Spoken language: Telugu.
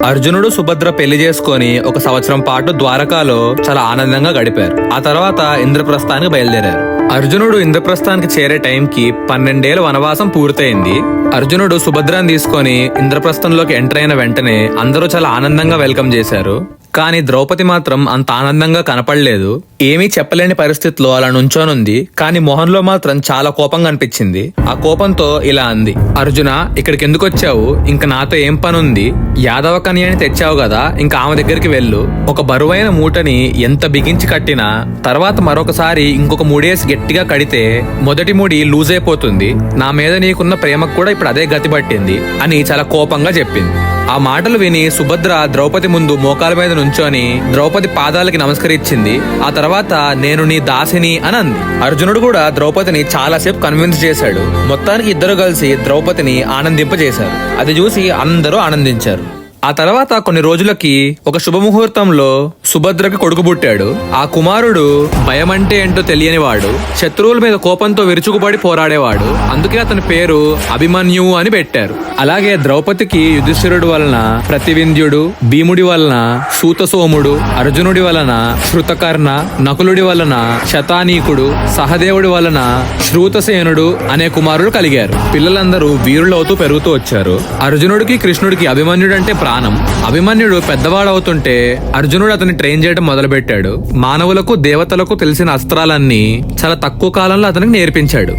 అర్జునుడు సుభద్ర పెళ్లి చేసుకొని 1 సంవత్సరం పాటు ద్వారకాలో చాలా ఆనందంగా గడిపారు. ఆ తర్వాత ఇంద్రప్రస్థానికి బయలుదేరారు. అర్జునుడు ఇంద్రప్రస్థానికి చేరే టైంకి 12 ఏళ్ల వనవాసం పూర్తయింది. అర్జునుడు సుభద్రని తీసుకొని ఇంద్రప్రస్థంలోకి ఎంటర్ అయిన వెంటనే అందరూ చాలా ఆనందంగా వెల్కమ్ చేశారు. కానీ ద్రౌపది మాత్రం అంత ఆనందంగా కనపడలేదు. ఏమీ చెప్పలేని పరిస్థితిలో అలా నుంచోనుంది. కానీ మొహంలో మాత్రం చాలా కోపంగా అనిపించింది. ఆ కోపంతో ఇలా అంది, అర్జున, ఇక్కడికి ఎందుకు వచ్చావు? ఇంకా నాతో ఏం పనుంది? యాదవ కన్యని తెచ్చావు కదా, ఇంకా ఆమె దగ్గరికి వెళ్ళు. ఒక బరువైన మూటని ఎంత బిగించి కట్టినా తర్వాత మరొకసారి ఇంకొక మూడేసి గట్టిగా కడితే మొదటి ముడి లూజ్ అయిపోతుంది. నా మీద నీకున్న ప్రేమకు కూడా ఇప్పుడు అదే గతి పట్టింది అని చాలా కోపంగా చెప్పింది. ఆ మాటలు విని సుభద్ర ద్రౌపది ముందు మోకాల మీద నుంచొని ద్రౌపది పాదాలకి నమస్కరించింది. ఆ తర్వాత నేను నీ దాసిని అని అంది. అర్జునుడు కూడా ద్రౌపదిని చాలాసేపు కన్విన్స్ చేశాడు. మొత్తానికి ఇద్దరు కలిసి ద్రౌపదిని ఆనందింపజేశారు. అది చూసి అందరూ ఆనందించారు. ఆ తర్వాత కొన్ని రోజులకి ఒక శుభముహూర్తంలో సుభద్రకి కొడుకు పుట్టాడు. ఆ కుమారుడు భయం అంటే ఏంటో తెలియని వాడు, శత్రువుల మీద కోపంతో విరుచుకుపడి పోరాడేవాడు. అందుకే అతని పేరు అభిమన్యు అని పెట్టారు. అలాగే ద్రౌపదికి యుధిష్ఠిరుడి వలన ప్రతివింధ్యుడు, భీముడి వలన సూతసోముడు, అర్జునుడి వలన శృతకర్ణ, నకులుడి వలన శతానీకుడు, సహదేవుడి వలన శ్రూతసేనుడు అనే కుమారులు కలిగారు. పిల్లలందరూ వీరులవుతూ పెరుగుతూ వచ్చారు. అర్జునుడికి కృష్ణుడికి అభిమన్యుడు అంటే ప్రాణం. అభిమన్యుడు పెద్దవాడవుతుంటే అర్జునుడు అతన్ని ట్రైన్ చేయడం మొదలుపెట్టాడు. మానవులకు దేవతలకు తెలిసిన అస్త్రాలన్నీ చాలా తక్కువ కాలంలో అతనికి నేర్పించాడు.